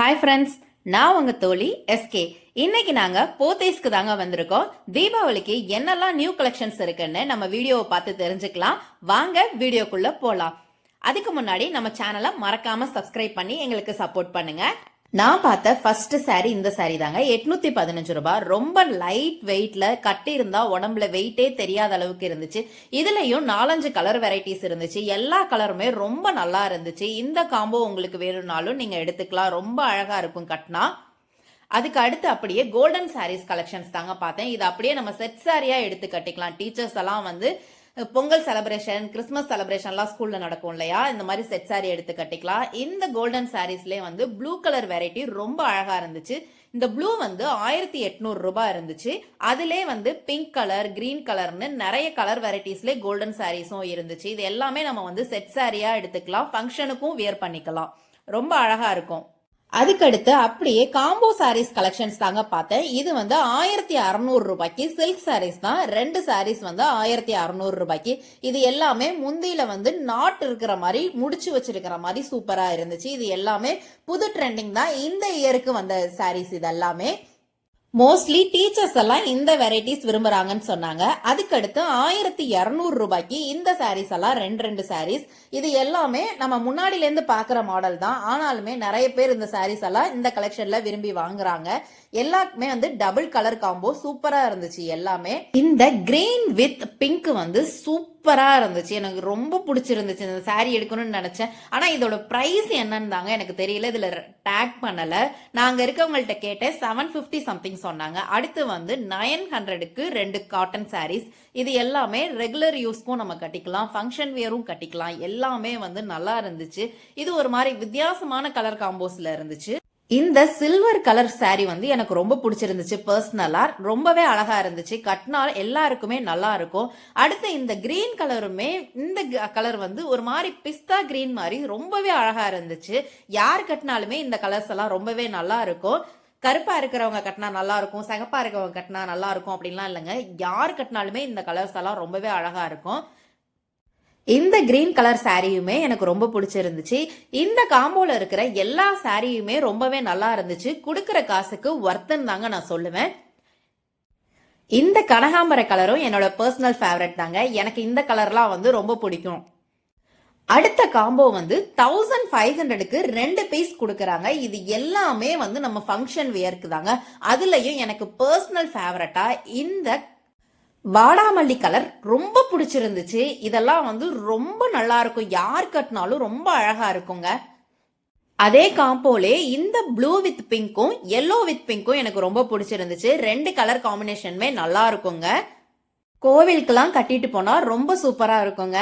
Hi friends, நான் உங்க தோழி எஸ்கே. இன்னைக்கு நாங்க போத்தீஸ்க்கு தாங்க வந்திருக்கோம். தீபாவளிக்கு என்னெல்லாம் நியூ கலெக்ஷன்ஸ் இருக்குன்னு நம்ம வீடியோவை பார்த்து தெரிஞ்சுக்கலாம். வாங்க வீடியோக்குள்ள போலாம். அதுக்கு முன்னாடி நம்ம சேனலை மறக்காம சப்ஸ்கிரைப் பண்ணி எங்களுக்கு சப்போர்ட் பண்ணுங்க. நான் பார்த்த ஃபர்ஸ்ட் சாரி இந்த சாரி தாங்க. 815 ரூபாய். ரொம்ப லைட் வெயிட்ல கட்டி இருந்தா உடம்புல வெயிட்டே தெரியாத அளவுக்கு இருந்துச்சு. இதுலயும் 4-5 கலர் வெரைட்டிஸ் இருந்துச்சு. எல்லா கலருமே ரொம்ப நல்லா இருந்துச்சு. இந்த காம்போ உங்களுக்கு வேணும்னாலும் நீங்க எடுத்துக்கலாம். ரொம்ப அழகா இருக்கும் கட்டினா. அதுக்கு அடுத்து அப்படியே கோல்டன் சாரீஸ் கலெக்ஷன்ஸ் தாங்க பார்த்தேன். இது அப்படியே நம்ம செட் சாரியா எடுத்து கட்டிக்கலாம். டீச்சர்ஸ் எல்லாம் வந்து பொங்கல் செலிப்ரேஷன், கிறிஸ்துமஸ் செலிப்ரேஷன்லாம் ஸ்கூல்ல நடக்கும் இல்லையா, இந்த மாதிரி செட் சாரி எடுத்து கட்டிக்கலாம். இந்த கோல்டன் சாரீஸ்லேயே வந்து ப்ளூ கலர் வெரைட்டி ரொம்ப அழகா இருந்துச்சு. இந்த ப்ளூ வந்து 1800 ரூபாய் இருந்துச்சு. அதுலேயே வந்து பிங்க் கலர், கிரீன் கலர்னு நிறைய கலர் வெரைட்டிஸ்ல கோல்டன் சாரீஸும் இருந்துச்சு. இது எல்லாமே நம்ம வந்து செட் சாரியா எடுத்துக்கலாம். ஃபங்க்ஷனுக்கும் வியர் பண்ணிக்கலாம். ரொம்ப அழகா இருக்கும். அதுக்கடுத்து அப்படியே காம்போ சாரீஸ் கலெக்ஷன்ஸ் தாங்க பார்த்தேன். இது வந்து 1600 ரூபாய்க்கு சில்க் சாரீஸ் தான். 2 சாரீஸ் வந்து 1600 ரூபாய்க்கு. இது எல்லாமே முந்தியில வந்து நாட் இருக்கிற மாதிரி முடிச்சு வச்சிருக்கிற மாதிரி சூப்பரா இருந்துச்சு. இது எல்லாமே புது ட்ரெண்டிங் தான். இந்த இயருக்கு வந்த சாரீஸ் இது எல்லாமே. மோஸ்ட்லி டீச்சர்ஸ் எல்லாம் இந்த வெரைட்டிஸ் விரும்புறாங்கன்னு சொன்னாங்க. அதுக்கடுத்து 1200 ரூபாய்க்கு இந்த சாரீஸ் எல்லாம் ரெண்டு சாரீஸ். இது எல்லாமே நம்ம முன்னாடில இருந்து பாக்குற மாடல் தான். ஆனாலுமே நிறைய பேர் இந்த சாரீஸ் எல்லாம் இந்த கலெக்ஷன்ல விரும்பி வாங்குறாங்க. எல்லாமே வந்து டபுள் கலர் காம்போ சூப்பரா இருந்துச்சு. எல்லாமே இந்த கிரீன் வித் பிங்க் வந்து சூப்பரா இருந்துச்சு. எனக்கு ரொம்ப பிடிச்சிருந்துச்சு. இந்த சாரீ எடுக்கணும்னு நினைச்சேன். ஆனா இதோட பிரைஸ் என்னன்னு தாங்க எனக்கு தெரியல. இதுல டேக் பண்ணல. நாங்க இருக்கவங்கள்ட்ட கேட்டேன். 750 சம்திங் சொன்னாங்க. அடுத்து வந்து 900க்கு 2 காட்டன் சாரீஸ். இது எல்லாமே ரெகுலர் யூஸ்க்கும் நம்ம கட்டிக்கலாம், ஃபங்க்ஷன் வியரும் கட்டிக்கலாம். எல்லாமே வந்து நல்லா இருந்துச்சு. இது ஒரு மாதிரி வித்தியாசமான கலர் காம்போஸ்ல இருந்துச்சு. இந்த சில்வர் கலர் சாரி வந்து எனக்கு ரொம்ப பிடிச்சிருந்துச்சு. பர்சனலா ரொம்பவே அழகா இருந்துச்சு. கட்டினால் எல்லாருக்குமே நல்லா இருக்கும். அடுத்து இந்த கிரீன் கலருமே, இந்த கலர் வந்து ஒரு மாதிரி பிஸ்தா கிரீன் மாதிரி ரொம்பவே அழகா இருந்துச்சு. யார் கட்டினாலுமே இந்த கலர்ஸ் எல்லாம் ரொம்பவே நல்லா இருக்கும். கருப்பா இருக்கிறவங்க கட்டினா நல்லா இருக்கும், சிகப்பா இருக்கிறவங்க கட்டினா நல்லா இருக்கும் அப்படின்லாம் இல்லைங்க. யார் கட்டினாலுமே இந்த கலர்ஸ் எல்லாம் ரொம்பவே அழகா இருக்கும். இந்த கிரீன் கலர் சாரியுமே எனக்கு ரொம்ப பிடிச்சிருந்துச்சு. இந்த காம்போல இருக்கிற எல்லா சாரியுமே ரொம்பவே நல்லா இருந்துச்சு. கொடுக்கிற காசுக்கு ஒர்த்துன்னு தாங்க நான் சொல்லுவேன். இந்த கனகாம்பர கலரும் என்னோட பர்சனல் ஃபேவரட் தாங்க. எனக்கு இந்த கலர்லாம் வந்து ரொம்ப பிடிக்கும். அடுத்த காம்போ வந்து 1500க்கு 2 பீஸ் கொடுக்கறாங்க. இது எல்லாமே வந்து நம்ம ஃபங்க்ஷன் வியர்க்கு தாங்க. அதுலயும் எனக்கு பர்சனல் ஃபேவரட்டா இந்த வாடாமல்லி கலர் ரொம்ப பிடிச்சிருந்துச்சு. இதெல்லாம் வந்து ரொம்ப நல்லா இருக்கும். யார் கட்டினாலும் ரொம்ப அழகா இருக்குங்க. அதே காம்போலே இந்த ப்ளூ வித் பிங்க்கும் எல்லோ வித் பிங்க்கும் எனக்கு ரொம்ப பிடிச்சிருந்துச்சு. 2 கலர் காம்பினேஷனுமே நல்லா இருக்குங்க. கோவிலுக்கெல்லாம் கட்டிட்டு போனா ரொம்ப சூப்பரா இருக்குங்க.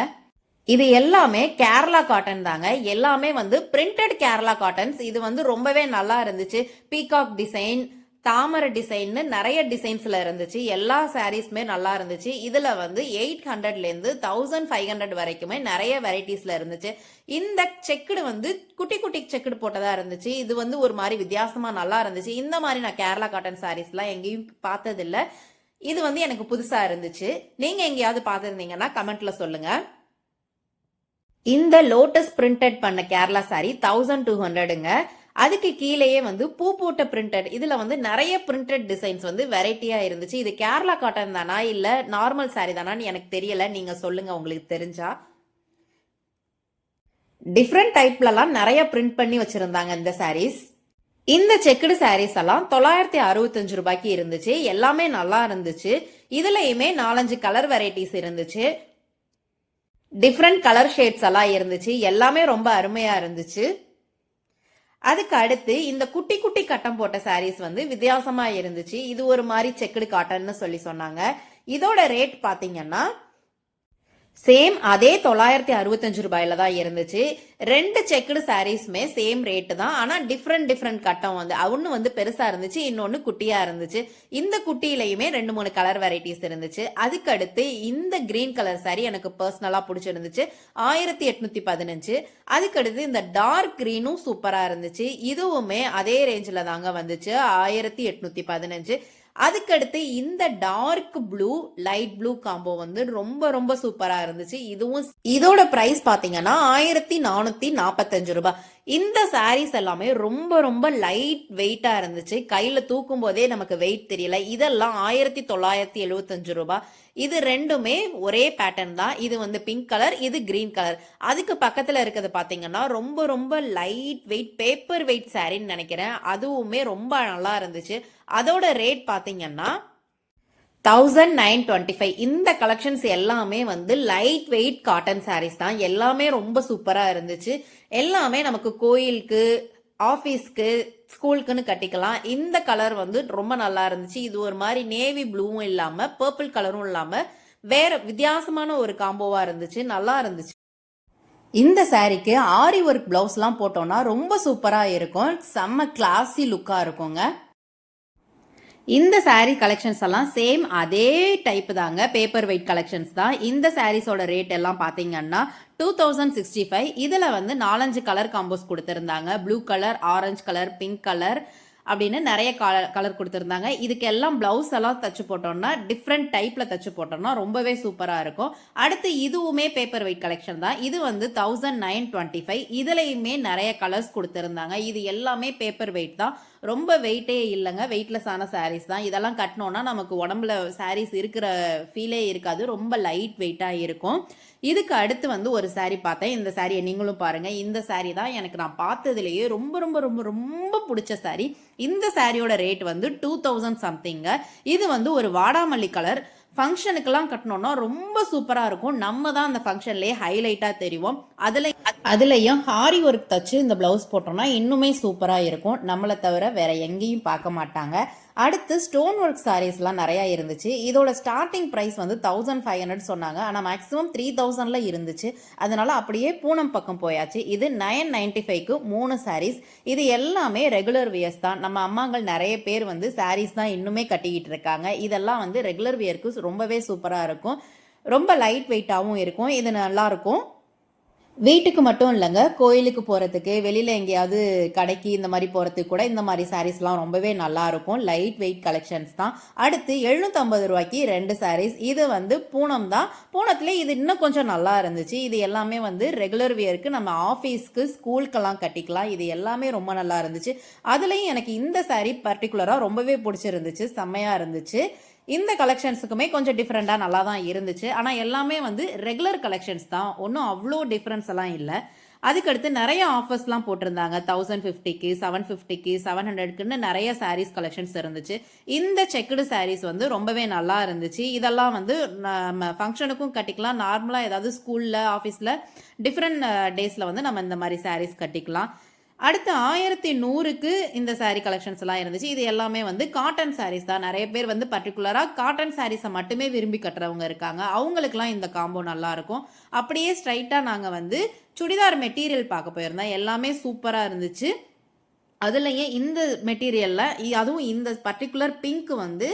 இது எல்லாமே கேரளா காட்டன் தாங்க. எல்லாமே வந்து பிரிண்டட் கேரளா காட்டன்ஸ். இது வந்து ரொம்பவே நல்லா இருந்துச்சு. பீகாக் டிசைன், தாமரை டிசைன்னு நிறைய டிசைன்ஸ்ல இருந்துச்சு. எல்லா சாரீஸ்மே நல்லா இருந்துச்சு. இதுல வந்து 800ல இருந்து 1500 வரைக்குமே நிறைய வெரைட்டிஸ்ல இருந்துச்சு. இந்த செக்குடு வந்து குட்டி குட்டி செக்குடு போட்டதா இருந்துச்சு. இது வந்து ஒரு மாதிரி வித்தியாசமா நல்லா இருந்துச்சு. இந்த மாதிரி நான் கேரளா காட்டன் சாரீஸ் எல்லாம் எங்கேயும் பார்த்தது இல்ல. இது வந்து எனக்கு புதுசா இருந்துச்சு. நீங்க எங்கேயாவது பார்த்திருந்தீங்கன்னா கமெண்ட்ல சொல்லுங்க. இந்த லோட்டஸ் பிரிண்டட் பண்ண கேரளா சாரி 1200ங்க. அதுக்கு கீழேயே வந்து பூ போட்ட பிரிண்டட். இதுல வந்து நிறைய பிரிண்டட் டிசைன்ஸ் வந்து வெரைட்டியா இருந்துச்சு. இது கேரளா காட்டன் தானா இல்ல நார்மல் சாரி தானான்னு எனக்கு தெரியல. நீங்க சொல்லுங்க உங்களுக்கு தெரிஞ்சா. டிஃப்ரெண்ட் டைப்லலாம் நிறைய பிரிண்ட் பண்ணி வச்சிருந்தாங்க இந்த சாரீஸ். இந்த செக்குடு சாரீஸ் எல்லாம் 965 ரூபாய்க்கு இருந்துச்சு. எல்லாமே நல்லா இருந்துச்சு. இதுலயுமே 4-5 கலர் வெரைட்டிஸ் இருந்துச்சு. டிஃப்ரெண்ட் கலர் ஷேட்ஸ் எல்லாம் இருந்துச்சு. எல்லாமே ரொம்ப அருமையா இருந்துச்சு. அதுக்கு அடுத்து இந்த குட்டி குட்டி கட்டம் போட்ட சாரீஸ் வந்து வித்தியாசமா இருந்துச்சு. இது ஒரு மாதிரி செக்குடு காட்டன்னு சொல்லி சொன்னாங்க. இதோட ரேட் பாத்தீங்கன்னா சேம் அதே 965 ரூபாயில தான் இருந்துச்சு. 2 செக்குடு சாரீஸ்மே சேம் ரேட்டு தான். ஆனா டிஃப்ரெண்ட் கட்டம் வந்து ஒன்னு வந்து பெருசா இருந்துச்சு, இன்னொன்னு குட்டியா இருந்துச்சு. இந்த குட்டியிலையுமே 2-3 கலர் வெரைட்டிஸ் இருந்துச்சு. அதுக்கு அடுத்து இந்த கிரீன் கலர் சாரி எனக்கு பர்சனலா பிடிச்சிருந்துச்சு. 1815. அதுக்கு அடுத்து இந்த டார்க் கிரீனும் சூப்பரா இருந்துச்சு. இதுவுமே அதே ரேஞ்சில தாங்க வந்துச்சு. 1815. அதுக்கடுத்து இந்த dark blue light blue combo வந்து ரொம்ப ரொம்ப சூப்பரா இருந்துச்சு. இதுவும் இதோட பிரைஸ் பாத்தீங்கன்னா 1445 ரூபாய். இந்த சாரீஸ் எல்லாமே ரொம்ப ரொம்ப லைட் வெயிட்டா இருந்துச்சு. கையில தூக்கும் போதே நமக்கு வெயிட் தெரியல. இதெல்லாம் 1975 ரூபாய். இது ரெண்டுமே ஒரே பேட்டர்ன் தான். இது வந்து பிங்க் கலர், இது கிரீன் கலர். அதுக்கு பக்கத்துல இருக்கிறது பாத்தீங்கன்னா ரொம்ப ரொம்ப லைட் வெயிட் பேப்பர் வெயிட் சாரின்னு நினைக்கிறேன். அதுவுமே ரொம்ப நல்லா இருந்துச்சு. அதோட ரேட் பாத்தீங்கன்னா 1925. இந்த கலெக்ஷன்ஸ் எல்லாமே வந்து லைட் வெயிட் காட்டன் சாரீஸ் தான். எல்லாமே ரொம்ப சூப்பரா இருந்துச்சு. எல்லாமே நமக்கு கோயிலுக்கு, ஆபீஸ்க்கு, ஸ்கூலுக்குன்னு கட்டிக்கலாம். இந்த கலர் வந்து ரொம்ப நல்லா இருந்துச்சு. இது ஒரு மாதிரி நேவி ப்ளூவும் இல்லாம பர்பிள் கலரும் இல்லாம வேற வித்தியாசமான ஒரு காம்போவா இருந்துச்சு. நல்லா இருந்துச்சு. இந்த சாரிக்கு ஆரி ஒர்க் பிளவுஸ்லாம் போட்டோம்னா ரொம்ப சூப்பரா இருக்கும். செம்ம கிளாஸி லுக்கா இருக்குங்க. இந்த சாரீ கலெக்ஷன்ஸ் எல்லாம் சேம் அதே டைப் தாங்க, பேப்பர் வெயிட் கலெக்ஷன்ஸ் தான். இந்த சாரீஸோட ரேட் எல்லாம் பாத்தீங்கன்னா 2065. இதுல வந்து 4-5 கலர் காம்போஸ் கொடுத்திருந்தாங்க. Blue colour, orange colour, pink colour அப்படின்னு நிறைய கலர் கொடுத்திருந்தாங்க. இதுக்கு எல்லாம் பிளவுஸ் எல்லாம் தச்சு போட்டோம்னா டிஃப்ரெண்ட் டைப்ல தச்சு போட்டோம்னா ரொம்பவே சூப்பரா இருக்கும். அடுத்து இதுவுமே பேப்பர் வெயிட் கலெக்ஷன் தான். இது வந்து 1925. இதுலயுமே நிறைய கலர்ஸ் கொடுத்திருந்தாங்க. இது எல்லாமே பேப்பர் வெயிட் தான். ரொம்ப வெயிட்டே இல்லைங்க, வெயிட்லெஸ்ஸான சாரீஸ் தான். இதெல்லாம் கட்டினோன்னா நமக்கு உடம்புல சாரீஸ் இருக்கிற ஃபீலே இருக்காது, ரொம்ப லைட் வெயிட்டாக இருக்கும். இதுக்கு அடுத்து வந்து ஒரு சாரீ பார்த்தேன். இந்த சாரியை நீங்களும் பாருங்க. இந்த சாரீ தான் எனக்கு நான் பார்த்ததுலேயே ரொம்ப ரொம்ப ரொம்ப ரொம்ப பிடிச்ச சாரீ. இந்த சாரியோட ரேட் வந்து 2000 சம்திங்க. இது வந்து ஒரு வாடாமல்லி கலர். ஃபங்க்ஷனுக்கெல்லாம் கட்டணும்னா ரொம்ப சூப்பராக இருக்கும். நம்ம தான் அந்த ஃபங்க்ஷன்லேயே ஹைலைட்டாக தெரியும். அதுலேயும் ஹாரி ஒர்க் தச்சு இந்த ப்ளவுஸ் போட்டோம்னா இன்னுமே சூப்பராக இருக்கும். நம்மளை தவிர வேற எங்கேயும் பார்க்க மாட்டாங்க. அடுத்து ஸ்டோன் ஒர்க் சாரீஸ்லாம் நிறையா இருந்துச்சு. இதோட ஸ்டார்டிங் ப்ரைஸ் வந்து 1500 சொன்னாங்க. ஆனால் மேக்ஸிமம் 3000ல் இருந்துச்சு. அதனால அப்படியே பூனம் பக்கம் போயாச்சு. இது 995க்கு 3 சாரீஸ். இது எல்லாமே ரெகுலர் வியர்ஸ் தான். நம்ம அம்மாங்கள் நிறைய பேர் வந்து சாரீஸ் தான் இன்னுமே கட்டிக்கிட்டு இருக்காங்க. இதெல்லாம் வந்து ரெகுலர் வியருக்கு ரொம்பவே சூப்பராக இருக்கும். ரொம்ப லைட் வெயிட்டாகவும் இருக்கும். இது நல்லா இருக்கும். வீட்டுக்கு மட்டும் இல்லைங்க, கோயிலுக்கு போகிறதுக்கு, வெளியில் எங்கேயாவது கடைக்கு இந்த மாதிரி போகிறதுக்கு கூட இந்த மாதிரி சாரீஸ்லாம் ரொம்பவே நல்லா இருக்கும். லைட் வெயிட் கலெக்ஷன்ஸ் தான். அடுத்து 750 ரூபாய்க்கு 2 சாரீஸ். இது வந்து பூனம் தான். பூனத்துல இது இன்னும் கொஞ்சம் நல்லா இருந்துச்சு. இது எல்லாமே வந்து ரெகுலர் வியருக்கு, நம்ம ஆஃபீஸ்க்கு, ஸ்கூலுக்கெல்லாம் கட்டிக்கலாம். இது எல்லாமே ரொம்ப நல்லா இருந்துச்சு. அதுலேயும் எனக்கு இந்த சாரீ பர்டிகுலராக ரொம்பவே பிடிச்சிருந்துச்சு, செம்மையாக இருந்துச்சு. இந்த கலெக்ஷன்ஸுக்குமே கொஞ்சம் டிஃப்ரெண்டாக நல்லா தான் இருந்துச்சு. ஆனால் எல்லாமே வந்து ரெகுலர் கலெக்ஷன்ஸ் தான், ஒன்றும் அவ்வளோ டிஃப்ரென்ஸ் எல்லாம் இல்லை. அதுக்கடுத்து நிறைய ஆஃபர்ஸ்லாம் போட்டிருந்தாங்க. 1050க்கு, 750க்கு, 700க்குன்னு நிறைய சாரீஸ் கலெக்ஷன்ஸ் இருந்துச்சு. இந்த செக்குடு சாரீஸ் வந்து ரொம்பவே நல்லா இருந்துச்சு. இதெல்லாம் வந்து நம்ம ஃபங்க்ஷனுக்கும் கட்டிக்கலாம். நார்மலாக ஏதாவது ஸ்கூலில், ஆஃபீஸில் டிஃப்ரெண்ட் டேஸில் வந்து நம்ம இந்த மாதிரி சாரீஸ் கட்டிக்கலாம். அடுத்து 1100க்கு இந்த சாரீ கலெக்ஷன்ஸ் எல்லாம் இருந்துச்சு. இது எல்லாமே வந்து காட்டன் சாரீஸ் தான். நிறைய பேர் வந்து பர்டிகுலராக காட்டன் சாரீஸை மட்டுமே விரும்பி கட்டுறவங்க இருக்காங்க. அவங்களுக்குலாம் இந்த காம்போ நல்லா இருக்கும். அப்படியே ஸ்ட்ரைட்டாக நாங்கள் வந்து சுடிதார் மெட்டீரியல் பார்க்க போயிருந்தோம். எல்லாமே சூப்பராக இருந்துச்சு. அதுலேயே இந்த மெட்டீரியலில் அதுவும் இந்த பர்டிகுலர் பிங்க் வந்து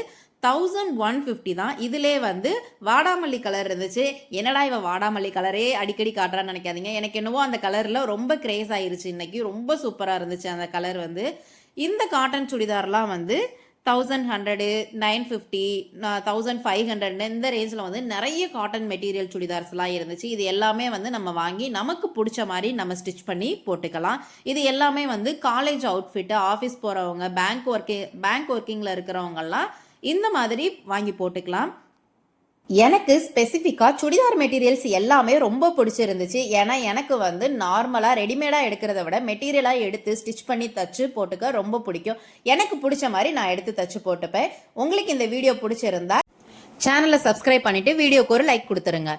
1150 தான். இதிலே வந்து வாடாமல்லி கலர் இருந்துச்சு. என்னடா இவ வாடாமல்லி கலரே அடிக்கடி காட்டுறான்னு நினைக்காதீங்க. எனக்கு என்னவோ அந்த கலரில் ரொம்ப கிரேஸ் ஆயிருச்சு. இன்னைக்கு ரொம்ப சூப்பராக இருந்துச்சு அந்த கலர் வந்து. இந்த காட்டன் சுடிதார்லாம் வந்து 1100, 950, 1500 இந்த ரேஞ்சில் வந்து நிறைய காட்டன் மெட்டீரியல் சுடிதார்ஸ்லாம் இருந்துச்சு. இது எல்லாமே வந்து நம்ம வாங்கி நமக்கு பிடிச்ச மாதிரி நம்ம ஸ்டிச் பண்ணி போட்டுக்கலாம். இது எல்லாமே வந்து காலேஜ் அவுட்ஃபிட்டு, ஆஃபீஸ் போகிறவங்க, பேங்க் ஒர்க்கிங்கில் இருக்கிறவங்கலாம் இந்த மாதிரி வாங்கி போட்டுக்கலாம். எனக்கு ஸ்பெசிஃபிக்காக சுடிதார் மெட்டீரியல்ஸ் எல்லாமே ரொம்ப பிடிச்சிருந்துச்சு. ஏன்னா எனக்கு வந்து நார்மலாக ரெடிமேடாக எடுக்கிறத விட மெட்டீரியலாக எடுத்து ஸ்டிச் பண்ணி தச்சு போட்டுக்க ரொம்ப பிடிக்கும். எனக்கு பிடிச்ச மாதிரி நான் எடுத்து தச்சு போட்டுப்பேன். உங்களுக்கு இந்த வீடியோ பிடிச்சிருந்தா சேனலை சப்ஸ்கிரைப் பண்ணிவிட்டு வீடியோக்கு ஒரு லைக் கொடுத்துருங்க.